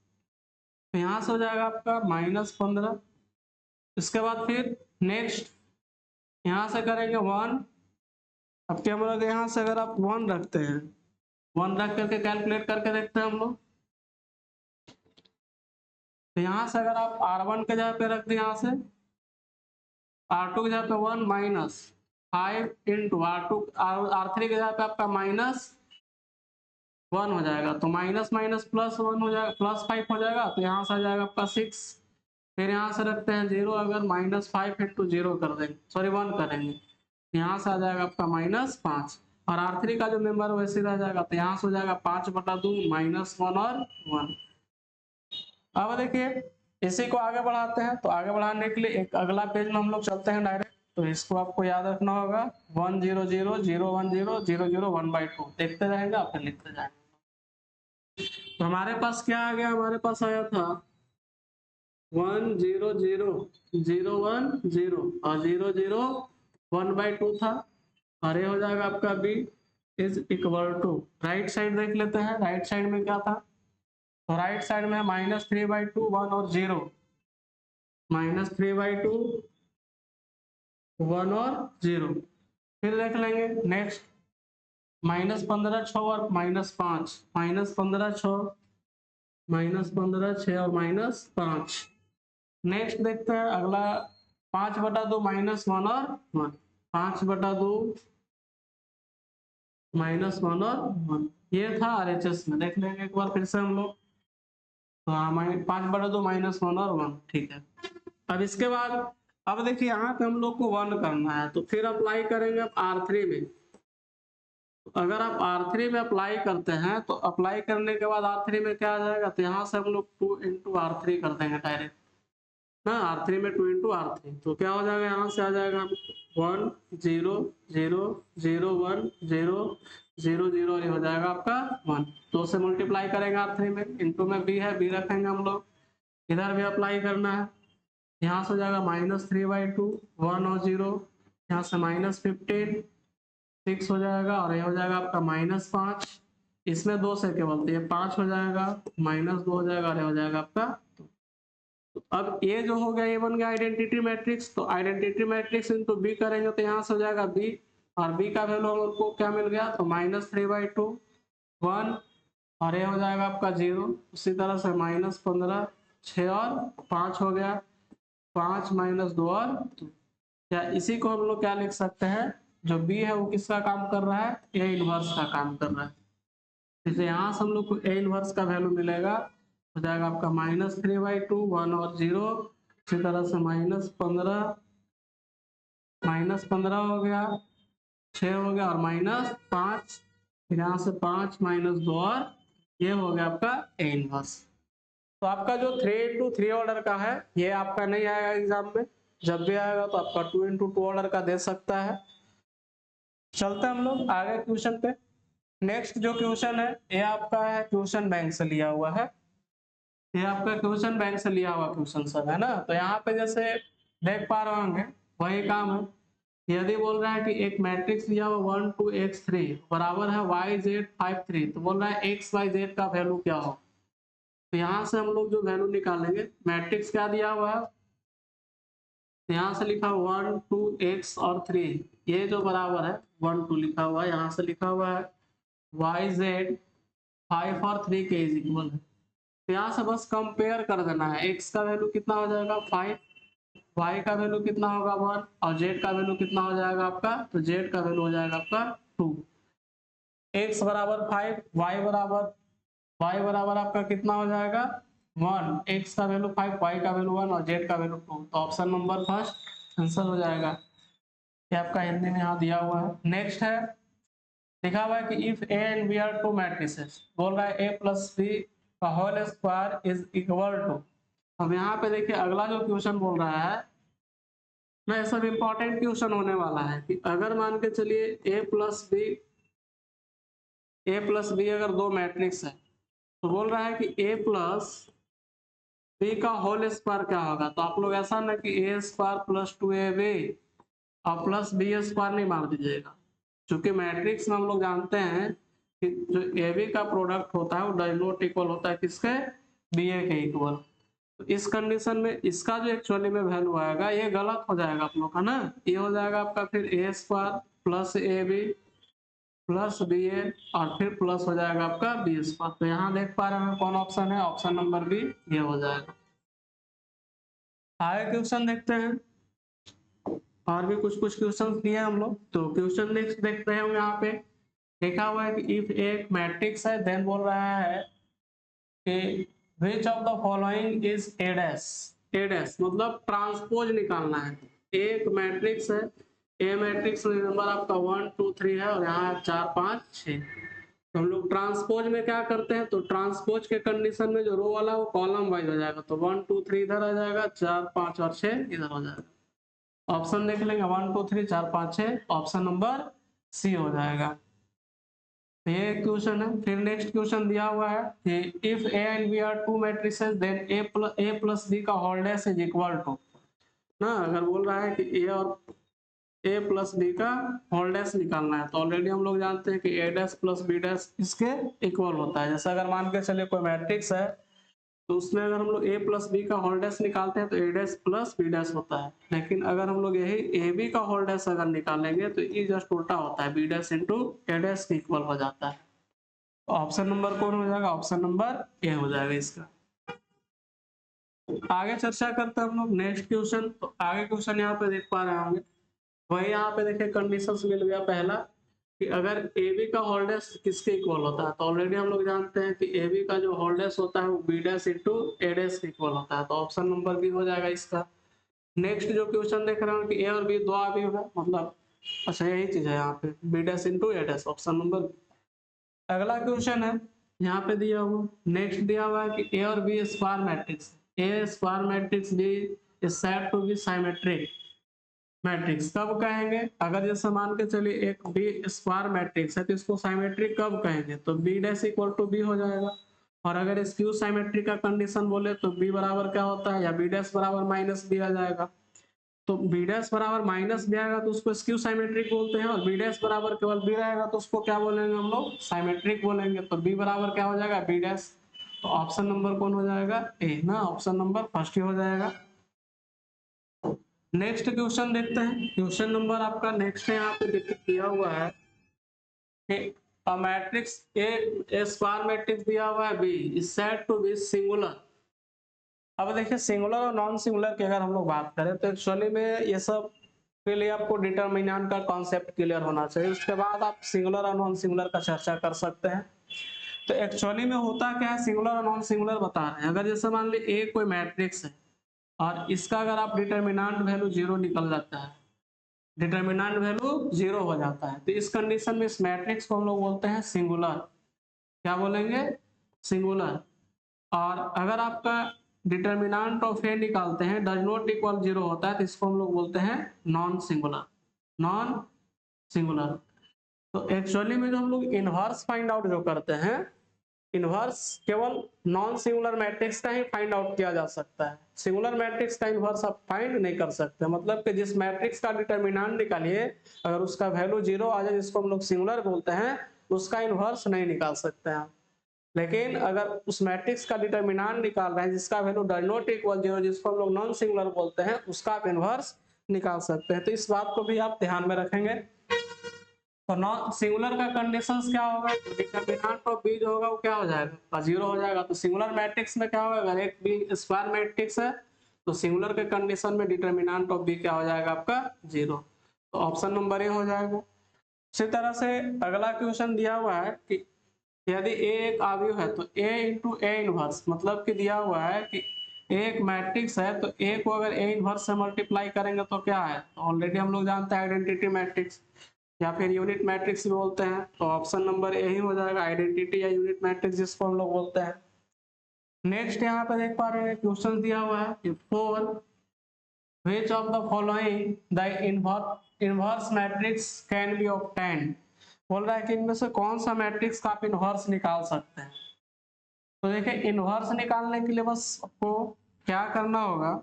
यहाँ से हो जाएगा आपका -15। इसके बाद फिर नेक्स्ट यहाँ से करेंगे 1। अब क्या बोला, यहाँ से अगर आप 1 रखते हैं, 1 रख करके कैलकुलेट करके देखते हैं हम लोग। तो यहाँ से अगर आप R1 के जगह पे रख दें, यहाँ से R2 की जगह पे 1 माइनस 5 इंटू R3 की जगह पे आपका -1 हो जाएगा, तो माइनस माइनस प्लस 1 हो जाएगा, +5 हो जाएगा, तो यहाँ से आ जाएगा आपका 6। फिर यहाँ से रखते हैं 0, अगर -5 इंटू 0 कर देंगे, सॉरी 1 करेंगे, यहाँ से आ जाएगा आपका -5 और R3 का जो मेंबर वैसे रह जाएगा, तो यहाँ से हो जाएगा 5/2 -1 और 1। अब देखिए इसी को आगे बढ़ाते हैं। तो आगे बढ़ाने के लिए एक अगला पेज में हम लोग चलते हैं डायरेक्ट। तो इसको आपको याद रखना होगा 1 0 0 0 1 0 0 0 1/2, देखते रहेंगे आप फिर लिखते जाएंगे। तो हमारे पास क्या आ गया? हमारे पास आया था 1 0 0 0 1 0 और 0 0 1/2 था, और ये हो जाएगा आपका b is equal to, right side देख लेते हैं। राइट साइड में क्या था? तो राइट साइड में -3/2 1 और 0, -3/2 1 और 0। फिर देख लेंगे नेक्स्ट -15 6 और -5, -15 6 -15 6 और -5। नेक्स्ट देखते हैं अगला 5/2 -1 और 1, 5/2 -1 और 1, ये था RHS में। देख लेंगे एक बार फिर से हम लोग। तो हाँ 5/2 -1 और 1, ठीक है। अब इसके बाद अब देखिए यहाँ पे हम लोग को 1 करना है, तो फिर अप्लाई करेंगे अब R3 में। अगर आप R3 में अप्लाई करते हैं तो अप्लाई करने के बाद R3 में क्या आ जाएगा? तो यहाँ से हम लोग 2 इंटू R3 कर देंगे डायरेक्ट ना। R3 में 2 इंटू R3, तो क्या हो जाएगा? यहाँ से आ जाएगा 1 0 0 0 1 0 0 0 और ये हो जाएगा आपका 1। 2 से मल्टीप्लाई करेंगे R3 में, इंटू में b है, b रखेंगे हम लोग। इधर भी अप्लाई करना है, यहाँ से हो जाएगा -3/2 1 और 0, यहाँ से -15 6 हो जाएगा और ये हो जाएगा आपका -5 इसमें 2 से केवल, तो ये 5 हो जाएगा, -2 हो जाएगा और ये हो जाएगा आपका। तो अब ये जो हो गया ये बन गया आइडेंटिटी मैट्रिक्स। तो आइडेंटिटी मैट्रिक्स इनटू बी करेंगे तो यहाँ से हो जाएगा बी, और बी का वैल्यू हमको क्या मिल गया, तो -3/2 1, और ये हो जाएगा आपका 0। उसी तरह से -15 6 और 5 हो गया, 5 -2 और 2। या इसी को हम लोग क्या लिख सकते हैं, जो बी है वो किसका काम कर रहा है, ए इनवर्स का काम कर रहा है। जैसे यहाँ से हम लोग को ए इनवर्स का वैल्यू मिलेगा, हो जाएगा आपका -3/2 1 और 0। इसी तरह से -15 हो गया, 6 हो गया और -5, फिर यहाँ से 5 -2 और ये हो गया आपका ए इनवर्स। तो आपका जो 3x3 ऑर्डर का है ये आपका नहीं आएगा एग्जाम में, जब भी आएगा तो आपका 2x2 ऑर्डर का दे सकता है। चलते हैं हम लोग आगे क्वेश्चन पे। नेक्स्ट जो क्वेश्चन है ये आपका है क्वेश्चन बैंक से लिया हुआ है, ये आपका क्वेश्चन बैंक से लिया हुआ क्वेश्चन सब है ना। तो यहाँ पे जैसे देख पा रहे होंगे वही काम है। यदि बोल रहा है कि एक मैट्रिक्स दिया हुआ 1 2 x3 बराबर है yz 5 3, तो बोल रहा है x y z का वैल्यू क्या हो। तो यहाँ से हम लोग जो वैल्यू निकालेंगे, मैट्रिक्स क्या दिया हुआ है, तो यहाँ से लिखा 1 2 x और 3, ये जो बराबर है 1 2 लिखा हुआ है, यहाँ से लिखा हुआ है yz 5 और 3 के इज इक्वल है। तो यहाँ से बस कंपेयर कर देना है, x का वैल्यू कितना हो जाएगा 5, y का वैल्यू कितना होगा 1 और z का वैल्यू कितना हो जाएगा आपका, तो z का वैल्यू हो जाएगा आपका 2। x बराबर 5, y बराबर आपका कितना हो जाएगा 1, x का वैल्यू 5, y का वैल्यू 1 और z का वैल्यू 2। तो ऑप्शन नंबर फर्स्ट आंसर हो जाएगा, ये आपका हिंदी में यहाँ दिया हुआ है। नेक्स्ट है, लिखा हुआ है कि if A and B are two matrices, बोल रहा है a प्लस बी का whole square is equal to. अब यहाँ पे देखिए अगला जो क्वेश्चन बोल रहा है ना, ये सब इंपॉर्टेंट क्वेश्चन होने वाला है कि अगर मान के चलिए a प्लस बी अगर दो मैट्रिक्स है, तो बोल रहा है कि a प्लस बी का होल स्क्वायर क्या होगा। तो आप लोग ऐसा ना कि a स्क्वायर प्लस 2ab और प्लस बी स्क्वायर नहीं मार दीजिएगा, क्योंकि मैट्रिक्स में हम लोग जानते हैं कि जो ए बी का प्रोडक्ट होता है वो डज नॉट इक्वल होता है किसके, बी ए के इक्वल। तो इस कंडीशन में इसका जो एक्चुअली में वैल्यू आएगा ये गलत हो जाएगा आप लोग का ना, ये हो जाएगा आपका फिर A square plus A B plus B A और फिर प्लस हो जाएगा आपका बी स्क्वायर। तो यहाँ देख पा रहे हैं कौन ऑप्शन है, ऑप्शन नंबर बी ये हो जाएगा। आगे क्वेश्चन देखते हैं, और भी कुछ कुछ क्वेश्चन दिए हम लोग। तो क्वेश्चन नेक्स्ट देखते हैं, यहाँ पे लिखा हुआ है कि इफ एक मैट्रिक्स है देन बोल रहा है कि which of the following is a dash, A dash मतलब ट्रांसपोज निकालना है। एक मैट्रिक्स है, ए मैट्रिक्स में नंबर आपका 1 2 3 है और यहाँ 4 5 6। तो हम लोग ट्रांसपोज में क्या करते हैं, तो ट्रांसपोज के कंडीशन में जो रो वाला है वो कॉलम वाइज हो जाएगा। तो 1 2 3 इधर आ जाएगा, 4 5 और 6 इधर हो जाएगा। ऑप्शन देख लेंगे 1 2 3 4 5 6, ऑप्शन नंबर सी हो जाएगा। तो ये क्वेश्चन है। फिर नेक्स्ट क्वेश्चन दिया हुआ है कि if A and B are two matrices then A plus B का whole dash is equal to ना। अगर बोल रहा है कि ए और ए प्लस बी का होल डैश निकालना है, तो ऑलरेडी हम लोग जानते हैं कि A dash plus B dash इसके इक्वल होता है। जैसे अगर मान के चलिए कोई मैट्रिक्स है, तो उसमें अगर हम लोग a प्लस बी का होल डैश निकालते हैं तो a dash plus B dash होता है। लेकिन अगर हम लोग यही ए बी का होल डैश अगर निकालेंगे तो ये जस्ट उल्टा होता है, B dash into A dash के इक्वल हो जाता है। तो ऑप्शन नंबर कौन हो जाएगा, ऑप्शन नंबर ए हो जाएगा इसका। आगे चर्चा करते हैं हम लोग नेक्स्ट क्वेश्चन। तो आगे क्वेश्चन यहाँ पे देख पा रहे होंगे, वही यहाँ पे देखिए कंडीशंस मिल गया। पहला कि अगर ए बी का होल डैश किसके इक्वल होता है, तो ऑलरेडी हम लोग जानते हैं कि ए बी का जो होल डैश होता है वो B dash into A dash के इक्वल होता है। तो ऑप्शन नंबर बी हो जाएगा इसका। नेक्स्ट जो क्वेश्चन देख रहे हैं कि ए और बी दो अवयव है, मतलब अच्छा यही चीज है यहाँ पे, B dash into A dash, option number. अगला क्वेश्चन है यहाँ पे दिया हुआ, नेक्स्ट दिया हुआ है कि ए और B square matrix, A square matrix B is said to be symmetric matrix. कब कहेंगे, अगर जैसे मान के चलिए एक बी स्क्वायर मैट्रिक्स है तो इसको सिमेट्रिक कब कहेंगे, तो B dash equal to B हो जाएगा। और अगर स्क्यू सिमेट्रिक का कंडीशन बोले तो बी बराबर क्या होता है, या बी डैश बराबर माइनस बी आ जाएगा। तो बी डैश बराबर माइनस भी आएगा तो उसको स्क्यू साइमेट्रिक बोलते हैं, और बी डैश बराबर केवल बी रहेगा तो उसको क्या बोलेंगे हम लोग, साइमेट्रिक बोलेंगे। तो बी बराबर क्या हो जाएगा, बी डैश। तो ऑप्शन नंबर कौन हो जाएगा, ए ना, ऑप्शन नंबर फर्स्ट ही हो जाएगा। नेक्स्ट क्वेश्चन देखते हैं। क्वेश्चन नंबर आपका नेक्स्ट यहाँ पे दिया हुआ है मैट्रिक्स ए स्क्वायर मैट्रिक्स दिया हुआ है B is said to be singular. अब देखिए सिंगुलर और नॉन सिंगुलर की अगर हम लोग बात करें तो एक्चुअली में ये सब के लिए आपको डिटरमिनेंट का कॉन्सेप्ट क्लियर होना चाहिए, उसके बाद आप सिंगुलर और नॉन सिंगुलर का चर्चा कर सकते हैं। तो एक्चुअली में होता क्या है, सिंगुलर और नॉन सिंगुलर बता रहे हैं। अगर जैसे मान ली ए कोई मैट्रिक्स है और इसका अगर आप डिटरमिनेंट वैल्यू 0 निकल जाता है, डिटरमिनेंट वैल्यू 0 हो जाता है, तो इस कंडीशन में इस मैट्रिक्स को हम लोग बोलते हैं सिंगुलर। क्या बोलेंगे, सिंगुलर। और अगर आपका डिटरमिनेंट ऑफ ए निकालते हैं डज नॉट इक्वल 0 होता है तो इसको हम लोग बोलते हैं नॉन सिंगुलर, नॉन सिंगुलर। तो एक्चुअली में जो हम लोग इनवर्स फाइंड आउट जो करते हैं, इनवर्स केवल नॉन सिंगुलर मैट्रिक्स का ही फाइंड आउट किया जा सकता है, सिंगुलर मैट्रिक्स का इनवर्स आप फाइंड नहीं कर सकते। मतलब कि जिस मैट्रिक्स का डिटरमिनेंट निकालिए अगर उसका वैल्यू 0 आ जाए जिसको हम लोग सिंगुलर बोलते हैं, उसका इनवर्स नहीं निकाल सकते हैं। लेकिन अगर उस मैट्रिक्स का डिटरमिनेंट निकाल रहे हैं जिसका वैल्यू डज नॉट इक्वल 0 जिसको हम लोग नॉन सिंगुलर बोलते हैं, उसका आप इनवर्स निकाल सकते हैं। तो इस बात को भी आप ध्यान में रखेंगे। तो नॉन सिंगुलर का कंडीशंस क्या होगा, डिटरमिनेंट ऑफ बी जो होगा वो क्या हो जाएगा, 0 हो जाएगा। तो सिंगुलर मैट्रिक्स में क्या होगा, अगर एक बी स्क्वायर मैट्रिक्स है तो सिंगुलर के कंडीशन में डिटरमिनेंट ऑफ बी क्या हो जाएगा आपका 0। तो ऑप्शन नंबर ए हो जाएगा। इसी तरह से अगला क्वेश्चन दिया हुआ है कि यदि ए एक अवयव है तो ए इंटू ए इनवर्स, मतलब कि दिया हुआ है कि एक मैट्रिक्स है तो ए को अगर ए इनवर्स से मल्टीप्लाई करेंगे तो क्या है, तो ऑलरेडी हम लोग जानते हैं आइडेंटिटी मैट्रिक्स या फिर यूनिट मैट्रिक्स भी बोलते हैं। तो ऑप्शन नंबर ए ही हो जाएगा, आइडेंटिटी या यूनिट मैट्रिक्स जिसको हम लोग बोलते हैं। नेक्स्ट यहाँ पे देख पा रहे हैं क्वेश्चन दिया हुआ है कि for which of the following the inverse matrix can be obtained, बोल रहा है कि इनमें से कौन सा मैट्रिक्स का आप इनवर्स निकाल सकते हैं। तो देखिए इनवर्स निकालने के लिए बस आपको क्या करना होगा,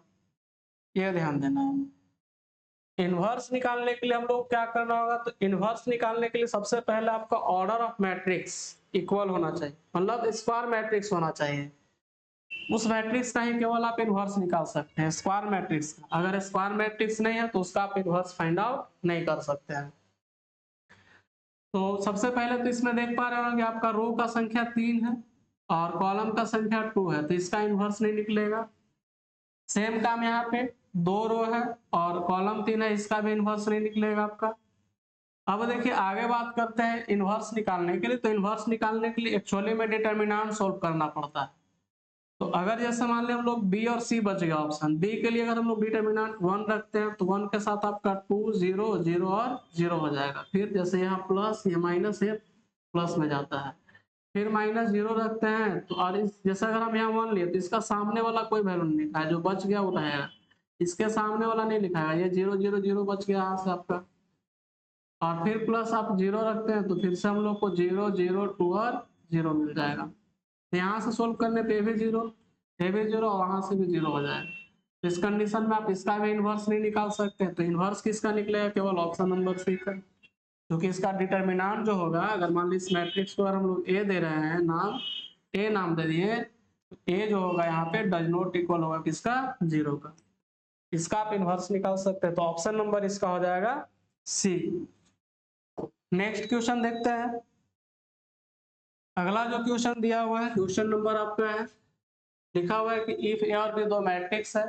ये ध्यान देना है। इनवर्स निकालने के लिए हम लोग क्या करना होगा, तो इनवर्स निकालने के लिए सबसे पहले आपका ऑर्डर ऑफ मैट्रिक्स इक्वल होना चाहिए, मतलब स्क्वायर मैट्रिक्स होना चाहिए। उस मैट्रिक्स का ही केवल आप इनवर्स निकाल सकते हैं, स्क्वायर मैट्रिक्स का। अगर स्क्वायर मैट्रिक्स नहीं है तो उसका आप इनवर्स फाइंड आउट नहीं कर सकते हैं। तो सबसे पहले तो इसमें देख पा रहे होंगे आपका रो का संख्या 3 है और कॉलम का संख्या 2 है, तो इसका इनवर्स नहीं निकलेगा। सेम काम यहाँ पे 2 रो है और कॉलम 3 है, इसका भी इनवर्स नहीं निकलेगा आपका। अब देखिए आगे बात करते हैं इनवर्स निकालने के लिए। तो इनवर्स निकालने के लिए एक्चुअली में डिटरमिनेंट सोल्व करना पड़ता है। तो अगर जैसे मान लें हम लोग बी और सी बच गया, ऑप्शन बी के लिए अगर हम लोग डिटरमिनेंट 1 रखते हैं तो 1 के साथ आपका 2 0 0 और 0 हो जाएगा। फिर जैसे यहाँ प्लस ये माइनस है प्लस में जाता है, फिर माइनस 0 रखते हैं तो, और इस जैसे अगर हम यहाँ 1 लिए तो इसका सामने वाला कोई वैल्यू नहीं लिखा है, जो बच गया वो रहेगा, इसके सामने वाला नहीं लिखा है, ये 0 0 0 बच गया यहाँ से आपका। और फिर प्लस आप 0 रखते हैं तो फिर से हम लोग को 0 0 2 और 0 मिल जाएगा। तो यहाँ से सोल्व करने पे भी 0 ये भी 0 और वहां से भी 0 हो जाएगा। तो इस कंडीशन में आप इसका भी इनवर्स नहीं निकाल सकते। तो इनवर्स किसका निकलेगा, केवल ऑप्शन नंबर सी का, क्योंकि इसका डिटरमिनेंट जो होगा, अगर मान ली इस मैट्रिक्स को अगर हम लोग ए दे रहे हैं नाम, ए नाम दे दिए, ए जो होगा यहाँ पे डज नॉट इक्वल होगा किसका, 0 का। इसका आप इनवर्स निकाल सकते हैं। तो ऑप्शन नंबर इसका हो जाएगा सी। नेक्स्ट क्वेश्चन देखते हैं। अगला जो क्वेश्चन दिया हुआ है क्वेश्चन नंबर आपका है, लिखा हुआ है कि इफ ए और बी दो मैट्रिक्स है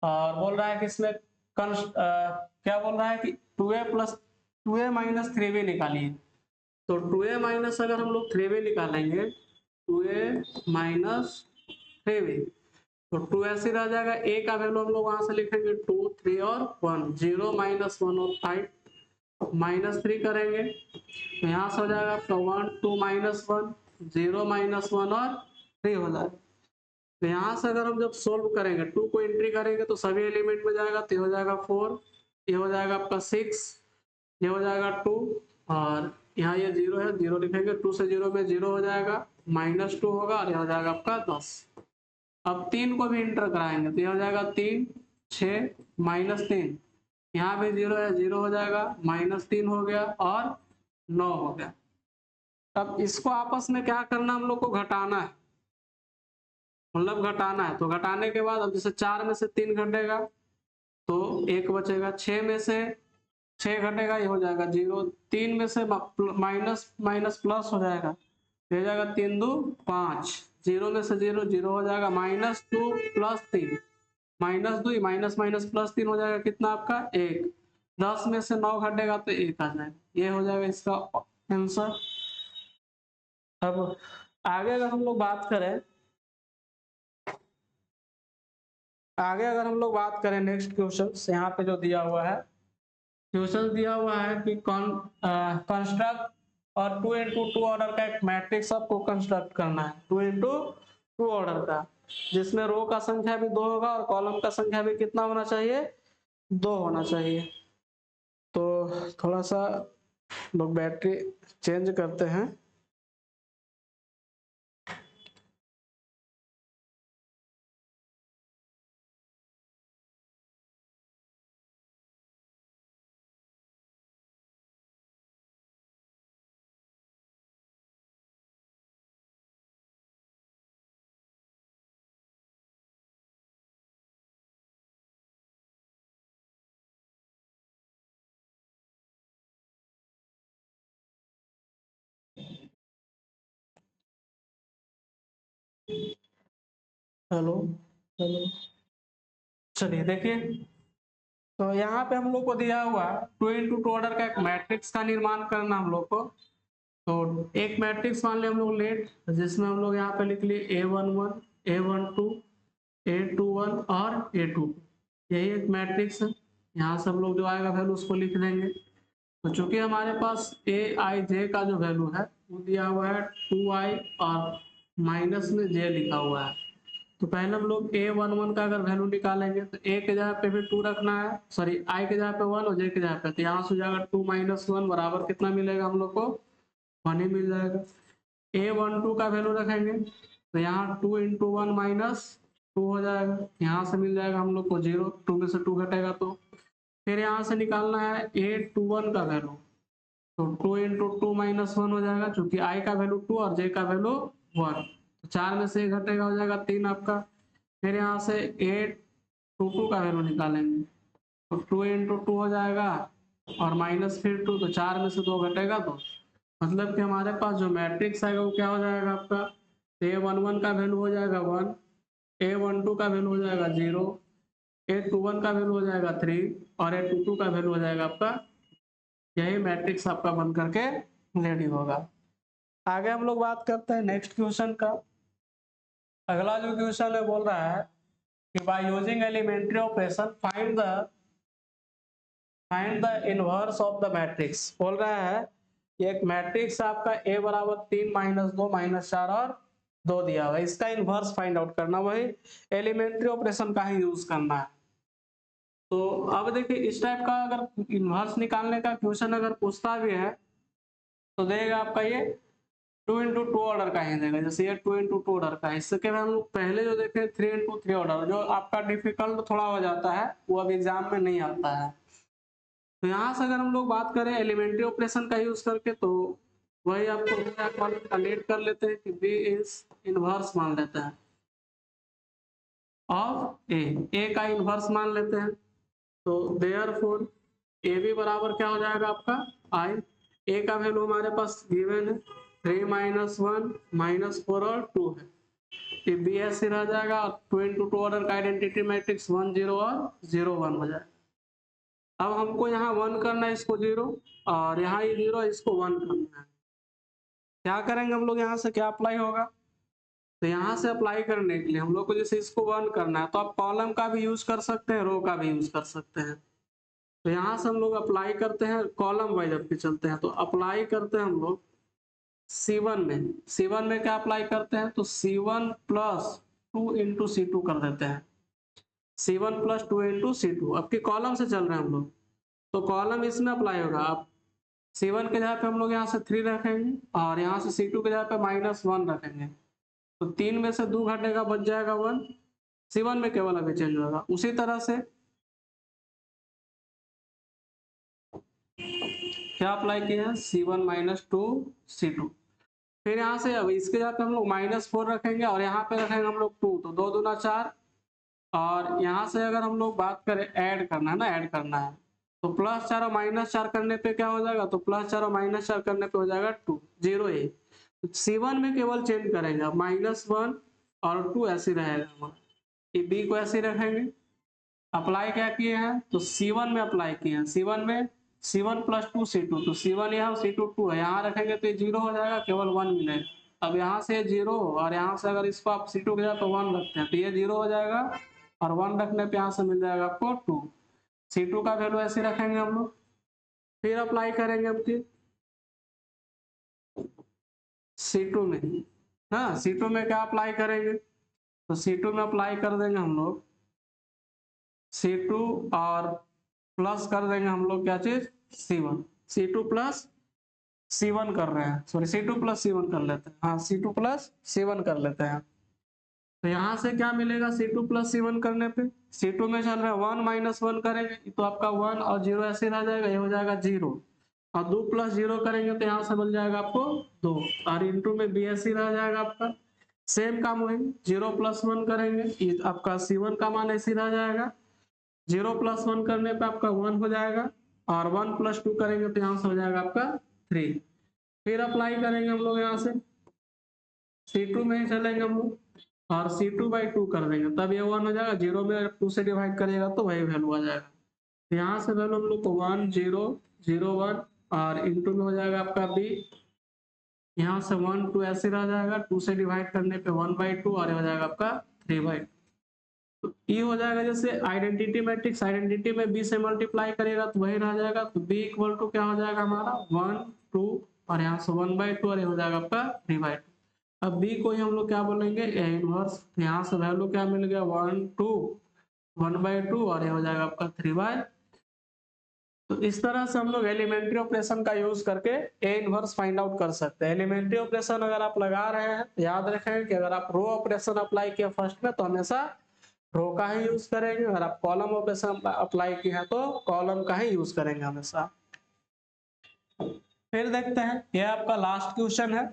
और बोल रहा है कि इसमें क्या बोल रहा है कि 2a plus 2a minus 3b निकालिए। तो 2a माइनस अगर हम लोग 3b निकालेंगे, 2a माइनस 3b, तो 2 ऐसे रह जाएगा। a का वैल्यू हम लोग वहां से लिखेंगे 2 3 और 1, 0 माइनस 1 और 5 माइनस 3 करेंगे तो यहाँ से हो जाएगा आपका 1 2 माइनस 1 0 माइनस 1 और 3 हो जाएगा। तो यहाँ से अगर हम जब सोल्व करेंगे 2 को एंट्री करेंगे तो सभी एलिमेंट में जाएगा, तो ये हो जाएगा 4, ये हो जाएगा आपका 6, ये हो जाएगा 2 और यहाँ ये 0 है, 0 लिखेंगे, 2 से 0 में 0 हो जाएगा, माइनस 2 होगा और ये हो जाएगा आपका 10। अब 3 को भी इंटर कराएंगे तो ये हो जाएगा 3 6 -3, यहाँ भी 0 है, 0 हो जाएगा, -3 हो गया और 9 हो गया। अब इसको आपस में क्या करना, हम लोग को घटाना है, मतलब घटाना है। तो घटाने के बाद अब जैसे 4 में से 3 घटेगा तो 1 बचेगा, 6 में से 6 घटेगा, ये हो जाएगा 0, 3 में से माइनस माइनस प्लस हो जाएगा, ये हो जाएगा 3 2 5, 0 में से 0 0 हो जाएगा, -2 + 3, -2 माइनस माइनस प्लस 3 हो जाएगा, कितना आपका 1, 10 में से 9 घटेगा तो 1 आ जाएगा, ये हो जाएगा इसका आंसर। अब आगे अगर हम लोग बात करें, नेक्स्ट क्वेश्चन यहाँ पे जो दिया हुआ है, क्वेश्चन दिया हुआ है कि कंस्ट्रक्ट और 2 × 2 ऑर्डर का एक मैट्रिक्स आपको कंस्ट्रक्ट करना है, 2 × 2 ऑर्डर का, जिसमें रो का संख्या भी 2 होगा और कॉलम का संख्या भी कितना होना चाहिए, 2 होना चाहिए। तो थोड़ा सा लोग बैटरी चेंज करते हैं। हेलो हेलो, चलिए देखिए, तो यहाँ पे हम लोग को दिया हुआ 2 × 2 ऑर्डर का एक मैट्रिक्स का निर्माण करना हम लोग को। तो एक मैट्रिक्स मान लिया हम लोग लेट, जिसमें हम लोग यहाँ पे लिख लिए A11 A12 A21 और A22, यही एक मैट्रिक्स है। यहाँ सब लोग जो आएगा वैल्यू उसको लिख देंगे। तो चूंकि हमारे पास Aij का जो वैल्यू है वो दिया हुआ है 2i और माइनस में j लिखा हुआ है, तो पहले हम लोग A11 का अगर वैल्यू निकालेंगे तो a के जगह पे भी 2 रखना है, सॉरी i के जगह पे 1 और j के जगह पे, तो यहाँ से हो जाएगा 2 - 1 बराबर कितना मिलेगा हम लोग को, 1 ही मिल जाएगा। A12 का वैल्यू रखेंगे तो यहाँ 2 × 1 - 2 हो जाएगा, यहाँ से मिल जाएगा हम लोग को 0, 2 में से 2 घटेगा तो। फिर यहाँ से निकालना है A21 का वैल्यू, तो 2 × 2 - 1 हो जाएगा, क्योंकि i का वैल्यू 2 और j का वैल्यू 1, तो 4 में से 1 घटेगा, हो जाएगा 3 आपका। फिर यहाँ से A22 का वैल्यू निकालेंगे तो 2 × 2 हो जाएगा और माइनस फिर 2, तो 4 में से 2 घटेगा, तो मतलब कि हमारे पास जो मैट्रिक्स आएगा वो क्या हो जाएगा आपका, A11 का वैल्यू हो जाएगा 1, A12 का वैल्यू हो जाएगा 0, A21 का वैल्यू हो जाएगा 3 और A22 का वैल्यू हो जाएगा आपका, यही मैट्रिक्स आपका बन करके रेडी होगा। आगे हम लोग बात करते हैं नेक्स्ट क्वेश्चन का। अगला जो क्वेश्चन है बोल रहा है कि by using elementary operation find the inverse of the matrix. बोल रहा है कि एक मैट्रिक्स आपका A बराबर 3 - 2 - 4 और 2 दिया हुआ है, इसका इनवर्स फाइंड आउट करना, वही एलिमेंट्री ऑपरेशन का ही यूज करना है। तो अब देखिए, इस टाइप का अगर इनवर्स निकालने का क्वेश्चन अगर पूछता भी है तो देगा आपका ये 2 × 2 ऑर्डर का ही देगा, जैसे ये 2 × 2 ऑर्डर का है। इससे क्या हम लोग पहले जो देखे 3 × 3 ऑर्डर, जो आपका डिफिकल्ट थोड़ा हो जाता है, वो अब एग्जाम में नहीं आता है। तो यहाँ से अगर हम लोग बात करें एलिमेंट्री ऑपरेशन का यूज करके, तो वही आपको कैलकुलेट कर लेते हैं कि बी इज इनवर्स मान लेते हैं ऑफ ए का इनवर्स मान लेते हैं। तो देयरफॉर ए बी बराबर क्या हो जाएगा आपका आई, ए का वैल्यू हमारे पास गिवन है 3 - 1 - 4 और 2 है, ये बी ऐसे रह जाएगा। 2 × 2 ऑर्डर का आइडेंटिटी मैट्रिक्स 1 0 और 0 1 हो जाएगा। अब हमको यहाँ 1 करना है, इसको 0, और यहाँ ये 0 इसको 1 करना है। क्या करेंगे हम लोग, यहाँ से क्या अप्लाई होगा, तो यहाँ से अप्लाई करने के लिए हम लोग को जैसे इसको 1 करना है तो आप कॉलम का भी यूज कर सकते हैं, रो का भी यूज कर सकते हैं। तो यहाँ से हम लोग अप्लाई करते हैं, कॉलम वाइज अब के चलते हैं, तो अप्लाई करते हैं हम लोग C1 में। C1 में क्या अप्लाई करते हैं, तो C1 + 2 × C2 कर देते हैं, C1 + 2 × C2। अब के कॉलम से चल रहे हैं हम लोग, तो कॉलम इसमें अप्लाई होगा। आप C1 के जगह पे हम लोग यहाँ से 3 रखेंगे और यहाँ से C2 के जगह पे -1 रखेंगे, तो 3 में से 2 घटेगा, बच जाएगा 1, C1 में केवल अभी चेंज होगा। उसी तरह से क्या अप्लाई किया है, C1 माइनस 2 C2। फिर यहाँ से अब इसके जगह पे हम लोग -4 रखेंगे और यहाँ पे रखेंगे हम लोग 2, तो 2 दूना 4। और यहाँ से अगर हम लोग बात करें ऐड करना है ना, ऐड करना है, तो +4 और -4 करने पे क्या हो जाएगा, तो +4 और -4 करने पे हो जाएगा 2, 0 ही। तो C1 में केवल चेंज करेंगे, -1 और 2 ऐसे रहेगा हमारा। ये B को ऐसे रखेंगे। अप्लाई क्या किए हैं, तो C1 में अप्लाई किए हैं, C1 में C1 + 2 C2, तो C1 यहाँ C2 2 है, यहाँ रखेंगे तो ये 0 हो जाएगा, केवल 1 मिलेगा। अब यहाँ से 0 और यहाँ से अगर इसको आप C2 के जगह पे 1 रखते हैं तो ये 0 हो जाएगा, और 1 रखने पे यहाँ से मिल जाएगा आपको 2। C2 का वैल्यू ऐसे रखेंगे हम लोग। फिर अप्लाई करेंगे अब की C2 में, हाँ C2 में क्या अप्लाई करेंगे, तो C2 में अप्लाई कर देंगे हम लोग C2 और प्लस कर देंगे हम लोग क्या चीज, C1। C2 प्लस C1 कर रहे हैं, सॉरी C2 प्लस C1 कर लेते हैं, हाँ C2 प्लस C1 कर लेते हैं। तो यहाँ से क्या मिलेगा, C2 प्लस C1 करने पे C2 में चल रहा है 1 माइनस 1 करेंगे तो आपका 1 और 0 ऐसे रह जाएगा, ये हो जाएगा 0। और 2 + 0 करेंगे तो यहाँ से मिल जाएगा आपको 2, और इंटू में B ऐसे रह जाएगा आपका। सेम काम वही 0 + 1 करेंगे, आपका C1 का मान ऐसे रह जाएगा। 0 + 1 करने पे आपका 1 हो जाएगा, और 1 + 2 करेंगे तो यहाँ से हो जाएगा आपका 3। फिर अप्लाई करेंगे हम लोग यहाँ से C2 में ही चलेंगे हम लोग, और C2/2 कर देंगे, तब ये 1 हो जाएगा। 0 में 2 से डिवाइड करिएगा तो वही वैल्यू आ जाएगा। तो यहाँ से वैल्यू हम लोग को 1 0 0 1, और इंटू में हो जाएगा आपका B, यहाँ से 1 2 ऐसे रह जाएगा, 2 से डिवाइड करने पे 1/2, और ये हो जाएगा आपका 3/2। तो ये हो जाएगा, जैसे आइडेंटिटी मैट्रिक्स, आइडेंटिटी में B से मल्टीप्लाई करेगा तो वही रह जाएगा। तो B = क्या हो जाएगा हमारा 1 2, और यहाँ से 1/2, और ये हो जाएगा आपका 3/2। अब B को ही हम लोग क्या बोलेंगे, A इनवर्स। यहाँ से वैल्यू क्या मिल गया 1 2 1/2, और ये हो जाएगा आपका 3/2। तो इस तरह से हम लोग एलिमेंट्री ऑपरेशन का यूज करके ए इनवर्स फाइंड आउट कर सकते हैं। एलिमेंट्री ऑपरेशन अगर आप लगा रहे हैं तो याद रखें कि अगर आप रो ऑपरेशन अप्लाई किया फर्स्ट में तो हमेशा रो का ही यूज करेंगे, अगर आप कॉलम ऑपरेशन अप्लाई किए हैं तो कॉलम का ही यूज करेंगे हमेशा। फिर देखते हैं, ये आपका लास्ट क्वेश्चन है।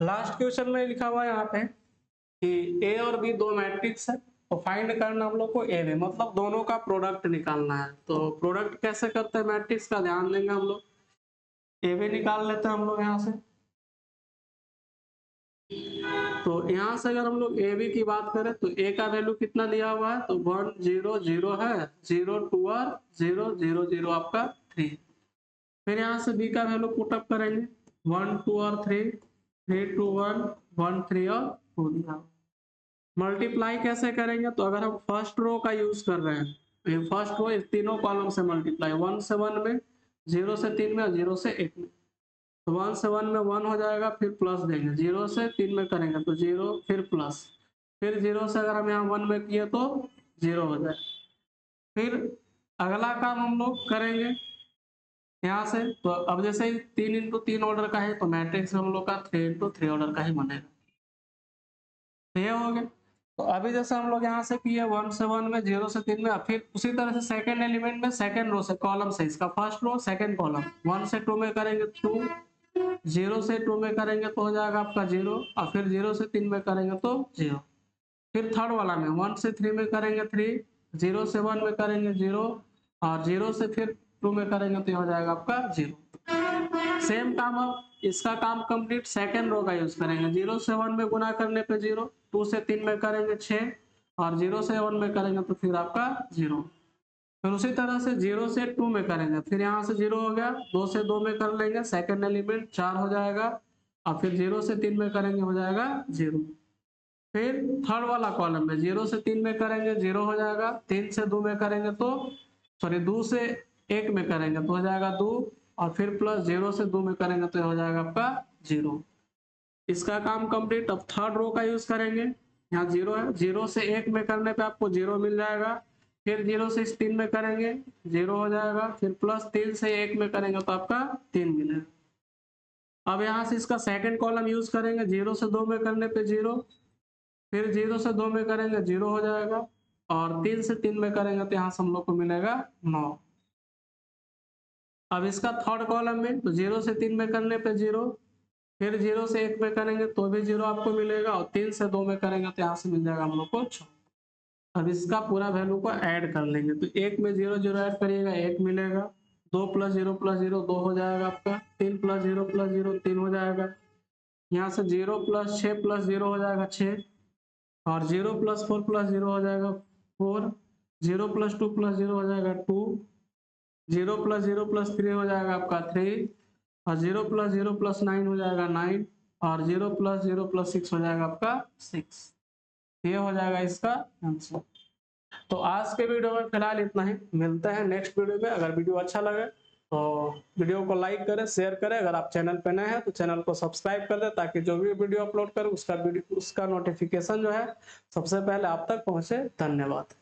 लास्ट क्वेश्चन में लिखा हुआ है यहाँ पे कि ए और बी दो मैट्रिक्स है, तो फाइंड करना हम लोग को ए बी, मतलब दोनों का प्रोडक्ट निकालना है। तो प्रोडक्ट कैसे करते हैं मैट्रिक्स का, ध्यान देंगे हम लोग। ए बी निकाल लेते हैं हम लोग यहाँ से। तो यहाँ से अगर हम लोग ए बी की बात करें तो ए का वैल्यू कितना लिया हुआ है, तो 1 0 0 है, 0 2 और 0 0 0 आपका 3। फिर यहाँ से बी का वैल्यू पुटअप करेंगे, 1 2 और 3 3 2 1 1 3 और 2 दिया। मल्टीप्लाई कैसे करेंगे, तो अगर हम फर्स्ट रो का यूज कर रहे हैं तो ये फर्स्ट रो इस तीनों कॉलम से मल्टीप्लाई, 1 से 1 में, 0 से 3 में, और 0 से 1 में। तो 1 से 1 में 1 हो जाएगा, फिर प्लस देंगे, 0 से 3 में करेंगे तो 0 फिर प्लस, फिर 0 से अगर हम यहाँ 1 में किए तो 0 हो जाए। फिर अगला काम हम लोग करेंगे यहाँ से, तो अब जैसे 3 × 3 ऑर्डर का है तो मैट्रिक्स हम लोग का 3 × 3 ऑर्डर का ही बनेगा। तो ये हो गया। तो अभी जैसे हम लोग यहाँ से किए 1 से 1 में, 0 से 3 में, फिर उसी तरह से सेकंड एलिमेंट में सेकंड रो से कॉलम से, इसका फर्स्ट रो सेकंड कॉलम, 1 से 2 में करेंगे 2, 0 से 2 में करेंगे तो हो जाएगा आपका 0, और फिर 0 से 3 में करेंगे तो 0। फिर थर्ड वाला में 1 से 3 में करेंगे 3, 0 से 1 में करेंगे 0, और 0 से फिर 2 में करेंगे तो हो जाएगा आपका 0। सेम काम, अब इसका काम कंप्लीट सेकंड रो का यूज करेंगे, 0 से 1 में गुना करने पे 0, 2 से 3 में करेंगे 6, और 0 से 1 में करेंगे तो फिर आपका 0। फिर उसी तरह से 0 से 2 में करेंगे, फिर यहाँ से 0 हो गया, 2 से 2 में कर लेंगे सेकंड एलिमेंट 4 हो जाएगा, और फिर 0 से 3 में करेंगे हो जाएगा 0। फिर थर्ड वाला कॉलम में 0 से 3 में करेंगे 0 हो जाएगा, 3 से 2 में करेंगे तो, सॉरी 2 से 1 में करेंगे तो हो जाएगा 2, और फिर प्लस 0 से 2 में करेंगे तो हो जाएगा आपका 0। इसका काम कंप्लीट। अब थर्ड रो का यूज करेंगे, यहाँ 0 है, 0 से 1 में करने पे आपको 0 मिल जाएगा, फिर 0 से 3 में करेंगे 0 हो जाएगा, फिर प्लस 3 से 1 में करेंगे तो आपका 3 मिलेगा। अब यहाँ से इसका सेकंड कॉलम यूज करेंगे, 0 से 2 में करने पे 0, फिर 0 से 2 में करेंगे 0 हो जाएगा, और 3 से 3 में करेंगे तो यहाँ से हम लोग को मिलेगा 9। अब इसका थर्ड कॉलम में तो 0 से 3 में करने पे 0, फिर 0 से 1 में करेंगे तो भी 0 आपको मिलेगा, और 3 से 2 में करेंगे तो यहाँ से मिल जाएगा हम लोग को 6। अब इसका पूरा वैल्यू को ऐड कर लेंगे तो 1 में 0 0 ऐड करिएगा 1 मिलेगा, 2 + 0 + 0 2 हो जाएगा आपका, 3 + 0 + 0 3 हो जाएगा, यहाँ से 0 + 6 + 0 हो जाएगा 6, और 0 + 4 + 0 हो जाएगा 4, 0 + 2 + 0 हो जाएगा 2, 0 + 0 + 3 हो जाएगा आपका 3, और 0 + 0 + 9 हो जाएगा 9, और 0 + 0 + 6 हो जाएगा आपका 6। ये हो जाएगा इसका आंसर। तो आज के वीडियो में फिलहाल इतना ही, मिलते हैं नेक्स्ट वीडियो में। अगर वीडियो अच्छा लगे तो वीडियो को लाइक करें, शेयर करें, अगर आप चैनल पे नए हैं तो चैनल को सब्सक्राइब कर दें ताकि जो भी वीडियो अपलोड करें उसका नोटिफिकेशन जो है सबसे पहले आप तक पहुंचे। धन्यवाद।